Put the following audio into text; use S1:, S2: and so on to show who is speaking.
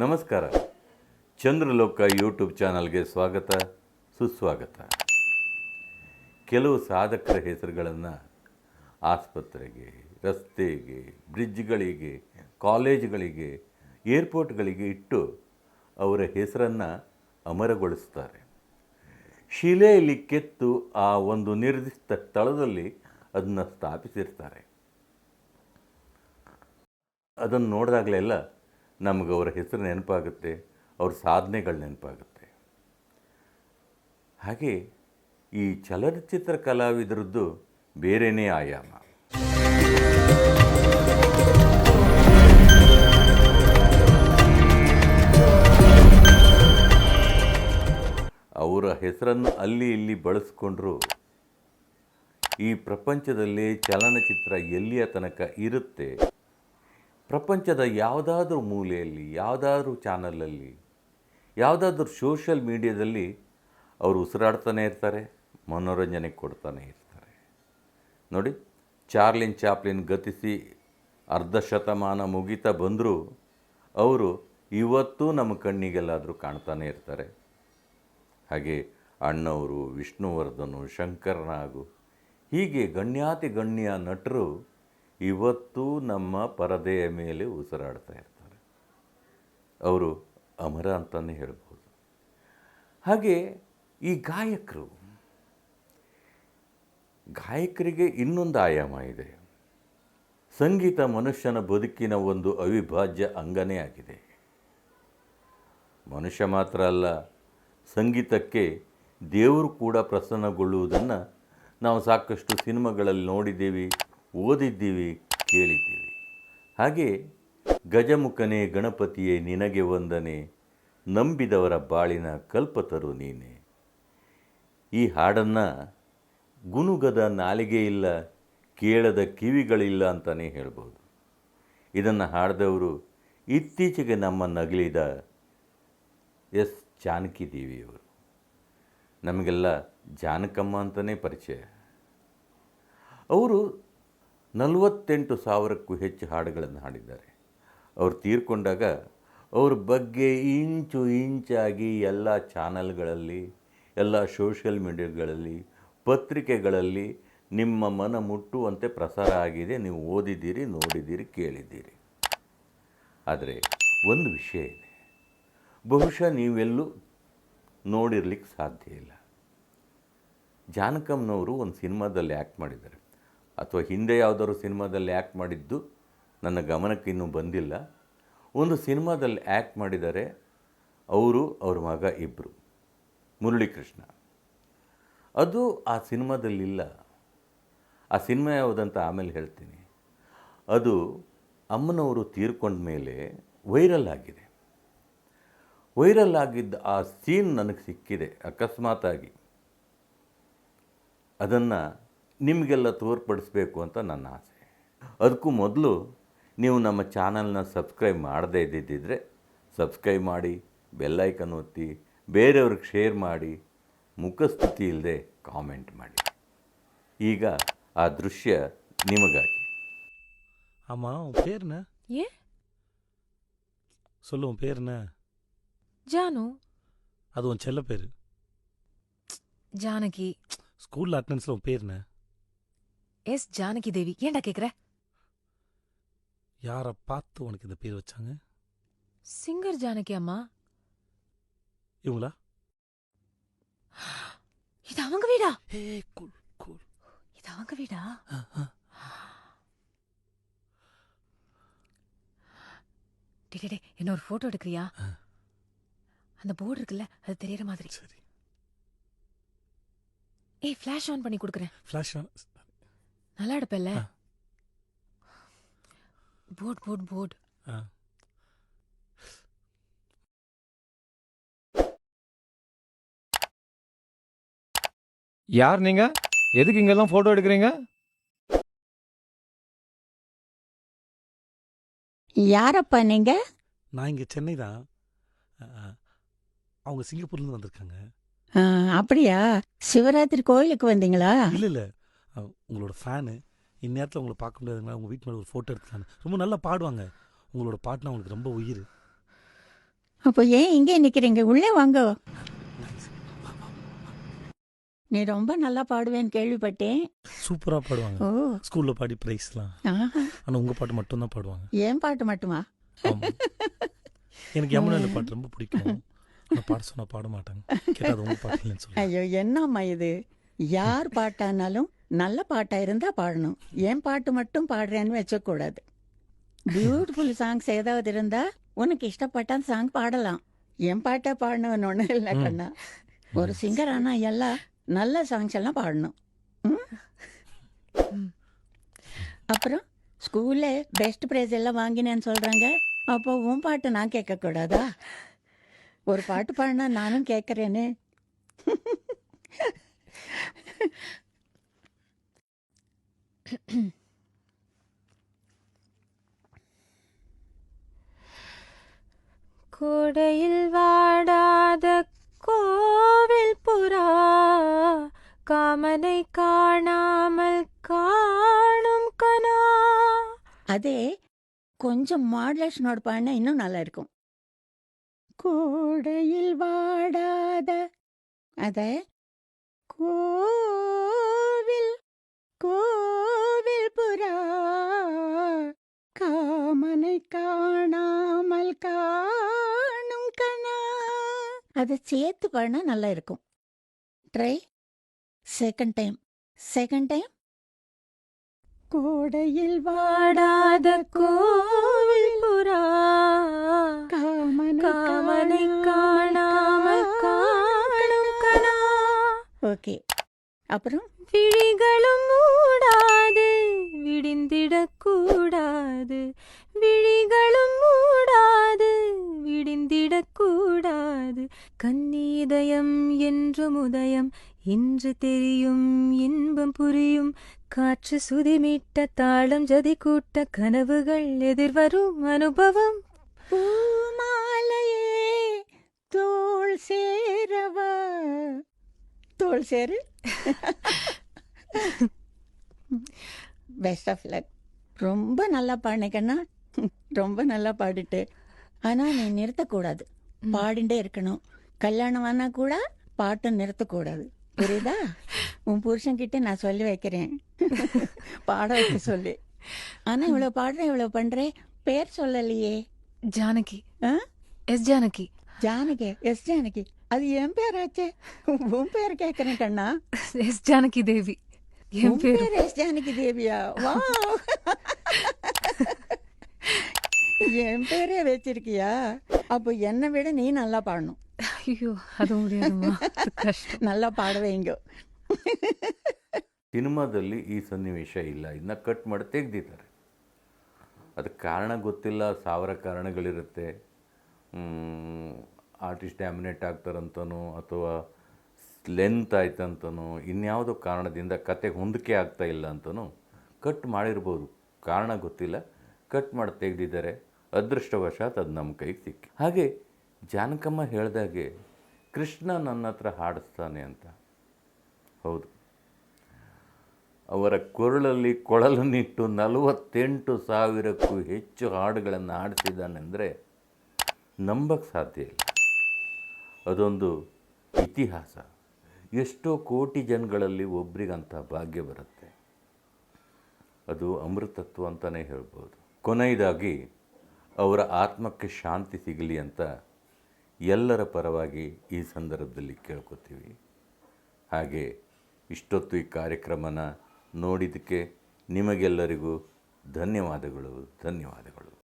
S1: ನಮಸ್ಕಾರ. ಚಂದ್ರಲೋಕ ಯೂಟ್ಯೂಬ್ ಚಾನಲ್ಗೆ ಸ್ವಾಗತ, ಸುಸ್ವಾಗತ. ಕೆಲವು ಸಾಧಕರ ಹೆಸರುಗಳನ್ನು ಆಸ್ಪತ್ರೆಗೆ, ರಸ್ತೆಗೆ, ಬ್ರಿಡ್ಜ್ಗಳಿಗೆ, ಕಾಲೇಜುಗಳಿಗೆ, ಏರ್ಪೋರ್ಟ್ಗಳಿಗೆ ಇಟ್ಟು ಅವರ ಹೆಸರನ್ನು ಅಮರಗೊಳಿಸ್ತಾರೆ. ಶಿಲೆಯಲ್ಲಿ ಕೆತ್ತು ಆ ಒಂದು ನಿರ್ದಿಷ್ಟ ಸ್ಥಳದಲ್ಲಿ ಅದನ್ನು ಸ್ಥಾಪಿಸಿರ್ತಾರೆ. ಅದನ್ನು ನೋಡಿದಾಗಲೆಲ್ಲ ನಮಗೆ ಅವರ ಹೆಸರು ನೆನಪಾಗುತ್ತೆ, ಅವ್ರ ಸಾಧನೆಗಳು ನೆನಪಾಗುತ್ತೆ. ಹಾಗೆ ಈ ಚಲನಚಿತ್ರ ಕಲಾವಿದರದ್ದು ಬೇರೆಯೇ ಆಯಾಮ. ಅವರ ಹೆಸರನ್ನು ಅಲ್ಲಿ ಇಲ್ಲಿ ಬಳಸ್ಕೊಂಡ್ರು ಈ ಪ್ರಪಂಚದಲ್ಲಿ ಚಲನಚಿತ್ರ ಎಲ್ಲಿಯ ತನಕ ಇರುತ್ತೆ, ಪ್ರಪಂಚದ ಯಾವುದಾದ್ರೂ ಮೂಲೆಯಲ್ಲಿ, ಯಾವುದಾದ್ರೂ ಚಾನಲಲ್ಲಿ, ಯಾವುದಾದ್ರೂ ಸೋಷಿಯಲ್ ಮೀಡಿಯಾದಲ್ಲಿ ಅವರು ಉಸಿರಾಡ್ತಾನೆ ಇರ್ತಾರೆ, ಮನೋರಂಜನೆ ಕೊಡ್ತಾನೆ ಇರ್ತಾರೆ. ನೋಡಿ, ಚಾರ್ಲಿನ್ ಚಾಪ್ಲಿನ್ ಗತಿಸಿ ಅರ್ಧ ಶತಮಾನ ಮುಗಿತಾ ಬಂದರೂ ಅವರು ಇವತ್ತೂ ನಮ್ಮ ಕಣ್ಣಿಗೆಲ್ಲಾದರೂ ಕಾಣ್ತಾನೆ ಇರ್ತಾರೆ. ಹಾಗೆ ಅಣ್ಣವರು, ವಿಷ್ಣುವರ್ಧನು, ಶಂಕರ್ನಾಗು, ಹೀಗೆ ಗಣ್ಯಾತಿ ಗಣ್ಯ ನಟರು ಇವತ್ತೂ ನಮ್ಮ ಪರದೆಯ ಮೇಲೆ ಉಸಿರಾಡ್ತಾ ಇರ್ತಾರೆ. ಅವರು ಅಮರ ಅಂತಲೇ ಹೇಳ್ಬೋದು. ಹಾಗೆ ಈ ಗಾಯಕರಿಗೆ ಇನ್ನೊಂದು ಆಯಾಮ ಇದೆ. ಸಂಗೀತ ಮನುಷ್ಯನ ಬದುಕಿನ ಒಂದು ಅವಿಭಾಜ್ಯ ಅಂಗನೇ ಆಗಿದೆ. ಮನುಷ್ಯ ಮಾತ್ರ ಅಲ್ಲ, ಸಂಗೀತಕ್ಕೆ ದೇವರು ಕೂಡ ಪ್ರಸನ್ನಗೊಳ್ಳುವುದನ್ನು ನಾವು ಸಾಕಷ್ಟು ಸಿನಿಮಾಗಳಲ್ಲಿ ನೋಡಿದ್ದೀವಿ, ಓದಿದ್ದೀವಿ, ಕೇಳಿದ್ದೀವಿ. ಹಾಗೆ ಗಜಮುಖನೇ ಗಣಪತಿಯೇ ನಿನಗೆ ವಂದನೆ, ನಂಬಿದವರ ಬಾಳಿನ ಕಲ್ಪತರು ನೀನೆ. ಈ ಹಾಡನ್ನು ಗುನುಗದ ನಾಲಿಗೆ ಇಲ್ಲ, ಕೇಳದ ಕಿವಿಗಳಿಲ್ಲ ಅಂತಲೇ ಹೇಳ್ಬೋದು. ಇದನ್ನು ಹಾಡಿದವರು ಇತ್ತೀಚೆಗೆ ನಮ್ಮ ನಗಲಿದ ಎಸ್ ಜಾನಕಿ ದೇವಿಯವರು. ನಮಗೆಲ್ಲ ಜಾನಕಮ್ಮ ಅಂತಲೇ ಪರಿಚಯ. ಅವರು 48,000ಕ್ಕೂ ಹೆಚ್ಚು ಹಾಡುಗಳನ್ನು ಹಾಡಿದ್ದಾರೆ. ಅವರು ತೀರ್ಕೊಂಡಾಗ ಅವ್ರ ಬಗ್ಗೆ ಇಂಚು ಇಂಚಾಗಿ ಎಲ್ಲ ಚಾನಲ್ಗಳಲ್ಲಿ, ಎಲ್ಲ ಸೋಷಿಯಲ್ ಮೀಡಿಯಾಗಳಲ್ಲಿ, ಪತ್ರಿಕೆಗಳಲ್ಲಿ ನಿಮ್ಮ ಮನ ಮುಟ್ಟುವಂತೆ ಪ್ರಸಾರ ಆಗಿದೆ. ನೀವು ಓದಿದ್ದೀರಿ, ನೋಡಿದ್ದೀರಿ, ಕೇಳಿದ್ದೀರಿ. ಆದರೆ ಒಂದು ವಿಷಯ ಇದೆ, ಬಹುಶಃ ನೀವೆಲ್ಲೂ ನೋಡಿರ್ಲಿಕ್ಕೆ ಸಾಧ್ಯ ಇಲ್ಲ. ಜಾನಕಮ್ಮನವರು ಒಂದು ಸಿನಿಮಾದಲ್ಲಿ ಆ್ಯಕ್ಟ್ ಮಾಡಿದ್ದಾರೆ, ಅಥವಾ ಹಿಂದೆ ಯಾವುದಾದ್ರು ಸಿನಿಮಾದಲ್ಲಿ ಆ್ಯಕ್ಟ್ ಮಾಡಿದ್ದು ನನ್ನ ಗಮನಕ್ಕೆ ಇನ್ನೂ ಬಂದಿಲ್ಲ. ಒಂದು ಸಿನಿಮಾದಲ್ಲಿ ಆ್ಯಕ್ಟ್ ಮಾಡಿದ್ದಾರೆ. ಅವರು, ಅವ್ರ ಮಗ ಇಬ್ಬರು, ಮುರಳೀಕೃಷ್ಣ. ಅದು ಆ ಸಿನಿಮಾದಲ್ಲಿಲ್ಲ. ಆ ಸಿನಿಮಾ ಯಾವುದಂತ ಆಮೇಲೆ ಹೇಳ್ತೀನಿ. ಅದು ಅಮ್ಮನವರು ತೀರ್ಕೊಂಡ ಮೇಲೆ ವೈರಲ್ ಆಗಿದೆ. ವೈರಲ್ ಆಗಿದ್ದ ಆ ಸೀನ್ ನನಗೆ ಸಿಕ್ಕಿದೆ ಅಕಸ್ಮಾತಾಗಿ. ಅದನ್ನು ನಿಮಗೆಲ್ಲ ತೋರ್ಪಡಿಸ್ಬೇಕು ಅಂತ ನನ್ನ ಆಸೆ. ಅದಕ್ಕೂ ಮೊದಲು ನೀವು ನಮ್ಮ ಚಾನಲ್ನ ಸಬ್ಸ್ಕ್ರೈಬ್ ಮಾಡದೇ ಇದ್ದಿದ್ದರೆ ಸಬ್ಸ್ಕ್ರೈಬ್ ಮಾಡಿ, ಬೆಲ್ಲೈಕನ್ ಒತ್ತಿ, ಬೇರೆಯವ್ರಿಗೆ ಶೇರ್ ಮಾಡಿ, ಮುಖಸ್ತುತಿ ಇಲ್ಲದೆ ಕಾಮೆಂಟ್ ಮಾಡಿ. ಈಗ ಆ ದೃಶ್ಯ ನಿಮಗಾಗಿ.
S2: ಅಮ್ಮ, உன் பேர் என்ன?
S3: ஏன்?
S2: சொல்லு, உன் பேர் என்ன?
S3: ஜானு.
S2: அது உன் செல்ல பேரு.
S3: ஜானகி.
S2: ஸ்கூல்ல அட்டெண்டன்ஸ்ல உன் பேர் என்ன?
S3: எஸ் ஜானகி தேவி. ஏன்டா கேக்குற?
S2: யாரை பார்த்து உனக்கு இந்த பேர் வச்சாங்க?
S3: சிங்கர் ஜானகி அம்மா.
S2: இவங்களா?
S3: இது அவங்க வீடா?
S2: ஏ கூல் கூல்.
S3: இது அவங்க வீடா? டே என்ன ஒரு போட்டோ எடுக்கிறியா? அந்த போர்டு இருக்குல்ல, அது தெரியற மாதிரி.
S2: சரி.
S3: ஏய், ஃபிளாஷ் ஆன் பண்ணி கொடுக்குறேன்.
S2: Flash on.
S3: நல்லா எடுப்பல்ல? போர்டு.
S4: யார் நீங்க? எதுக்கு இங்கெல்லாம் போட்டோ எடுக்கிறீங்க?
S5: யாரப்பா நீங்க?
S2: நான் இங்க சென்னை தான். அவங்க சிங்கப்பூர்லேருந்து வந்திருக்காங்க.
S5: அப்படியா? சிவராத்திரி கோயிலுக்கு வந்தீங்களா?
S2: இல்ல உங்களோட ஃபேனு. இந்நேரத்தில் உங்களை பார்க்க முடியாதுங்களா? உங்கள் வீட்டு மேலே ஒரு ஃபோட்டோ எடுத்துக்கலான்னு. ரொம்ப நல்லா பாடுவாங்க. உங்களோட பாட்டுனா உங்களுக்கு ரொம்ப உயிர்.
S5: அப்போ ஏன் இங்கே நிற்கிறீங்க? உள்ளே வாங்க. நீ ரொம்ப நல்லா பாடுவேன்னு கேள்விப்பட்டேன்.
S2: சூப்பராக பாடுவாங்க.
S5: ஓ,
S2: ஸ்கூலில் பாடி ப்ரைஸ்லாம்.
S5: ஆஹா.
S2: ஆனால் உங்கள் பாட்டு மட்டும்தான் பாடுவாங்க.
S5: ஏன் பாட்டு மட்டுமா?
S2: ஆமாம். எனக்கு யமுனா பாட்டு ரொம்ப பிடிக்கும். ஆனால் பாட சொன்னால் பாட மாட்டாங்க. கேட்டால் அது உங்கள் பாட்டு இல்லைன்னு சொல்லுவாங்க.
S5: ஐயோ, என்னம்மா இது? யார் பாட்டானாலும் நல்ல பாட்டா இருந்தா பாடணும். என் பாட்டு மட்டும் பாடுறேன்னு வச்சக்கூடாது. பியூட்டிஃபுல் சாங்ஸ் ஏதாவது இருந்தா உனக்கு இஷ்டப்பட்ட சாங் பாடலாம். என் பாட்டை பாடணும்னு ஒன்றும் இல்லை கண்ணா. ஒரு சிங்கர் ஆனா எல்லாம் நல்ல சாங்ஸ் எல்லாம் பாடணும். ம்? அப்புறம் ஸ்கூல்ல பெஸ்ட் ப்ரைஸ் எல்லாம் வாங்கினேன்னு சொல்றாங்க. அப்போ உன் பாட்டு நான் கேட்கக்கூடாதா? ஒரு பாட்டு பாடினா நானும் கேட்குறேன்னு.
S6: கோடையில் வாடாத கோவில் புறா காமனை காணாமல் காணும் கனா.
S5: அதே கொஞ்சம் மாடுலேஷனோட பாடினா இன்னும் நல்லா இருக்கும். கோடையில் வாடாத அத கோவில் கோவில் புறா காமனை காணாமல் காணும் கனா. அதை சேர்த்து பாடினா நல்லா இருக்கும். Try second time. கோடையில்
S6: வாடாத கோவில் புறா
S5: காமனை
S6: காமனை காணாமல் காணும் கனா.
S5: ஓகே. அப்புறம்
S6: விழிகளும் மூடாது விடிந்திடக்கூடாது, விழிகளும் மூடாது விடிந்திடக்கூடாது. கண்ணீதயம் என்றும் உதயம் இன்று தெரியும் இன்பம் புரியும். காற்று சுதிமிட்ட தாளம் ஜதி கூட்ட கனவுகள் எதிர்வரும் அனுபவம்.
S5: பூமாலையே தோள் சேரவா. தோள் சேரு. Best of luck. ரொம்ப நல்லா பாடினேக்கண்ணா. ரொம்ப நல்லா பாடிட்டு. ஆனால் நீ நிறுத்தக்கூடாது, பாடிண்டே இருக்கணும். கல்யாணம் ஆனால் கூட பாட்டை நிறுத்தக்கூடாது. புரியுதா? உன் புருஷன்கிட்ட நான் சொல்லி வைக்கிறேன், பாட வைக்க சொல்லி. ஆனால் இவ்வளோ பாடுறேன் இவ்வளோ பண்ணுறேன், பேர் சொல்லலையே.
S3: ஜானகி.
S5: ஆ,
S3: எஸ் ஜானகி.
S5: ஜானகி. எஸ் ஜானகி. அது என் பேராச்சே. உன் பேர் கேட்குறேன் கண்ணா.
S3: எஸ் ஜானகி தேவி என்
S5: உன்
S3: பேரு.
S5: பேர் எஸ் ஜானகி தேவியா? வா, என் பேரே வச்சிருக்கியா? அப்போ என்னை விட நீ நல்லா பாடணும்.
S3: ஐயோ அது முடியாதுமா, அது ಕಷ್ಟ.
S5: நல்லா பாட வைங்க.
S1: ಸಿನಿಮಾದಲ್ಲಿ ಈ ಸನ್ನಿವೇಶ ಇಲ್ಲ, ಇದನ್ನ ಕಟ್ ಮಾಡಿ ತೆಗೆದಿದ್ದಾರೆ. ಅದಕ್ಕೆ ಕಾರಣ ಗೊತ್ತಿಲ್ಲ, 1000 ಕಾರಣಗಳಿರುತ್ತೆ. ಆರ್ಟಿಸ್ಟ್ ಡ್ಯಾಮಿನೇಟ್ ಆಗ್ತಾರಂತನೋ ಅಥವಾ ಲೆಂತ್ ಆಯ್ತಂತನೋ ಇನ್ಯಾವುದೋ ಕಾರಣದಿಂದ ಕತೆ ಹೊಂದಿಕೆ ಆಗ್ತಾ ಇಲ್ಲ ಅಂತನೋ ಕಟ್ ಮಾಡಿರ್ಬೋದು. ಕಾರಣ ಗೊತ್ತಿಲ್ಲ, ಕಟ್ ಮಾಡಿ ತೆಗೆದಿದ್ದಾರೆ. ಅದೃಷ್ಟವಶಾತ್ ಅದು ನಮ್ಮ ಕೈಗೆ ಸಿಕ್ಕಿ. ಹಾಗೆ ಜಾನಕಮ್ಮ ಹೇಳ್ದಾಗೆ ಕೃಷ್ಣ ನನ್ನ ಹತ್ರ ಹಾಡಿಸ್ತಾನೆ ಅಂತ. ಹೌದು, ಅವರ ಕೊರಳಲ್ಲಿ ಕೊಳಲನ್ನಿಟ್ಟು 48,000ಕ್ಕೂ ಹೆಚ್ಚು ಹಾಡುಗಳನ್ನು ಹಾಡಿಸಿದ್ದಾನೆಂದರೆ ನಂಬಕ್ಕೆ ಸಾಧ್ಯ ಇಲ್ಲ. ಅದೊಂದು ಇತಿಹಾಸ. ಎಷ್ಟೋ ಕೋಟಿ ಜನಗಳಲ್ಲಿ ಒಬ್ರಿಗಂಥ ಭಾಗ್ಯ ಬರುತ್ತೆ. ಅದು ಅಮೃತತ್ವ ಅಂತಲೇ ಹೇಳ್ಬೋದು. ಕೊನೆಯದಾಗಿ ಅವರ ಆತ್ಮಕ್ಕೆ ಶಾಂತಿ ಸಿಗಲಿ ಅಂತ ಎಲ್ಲರ ಪರವಾಗಿ ಈ ಸಂದರ್ಭದಲ್ಲಿ ಕೇಳ್ಕೊತೀವಿ. ಹಾಗೆ ಇಷ್ಟೊತ್ತು ಈ ಕಾರ್ಯಕ್ರಮನ ನೋಡಿದ್ದಕ್ಕೆ ನಿಮಗೆಲ್ಲರಿಗೂ ಧನ್ಯವಾದಗಳು.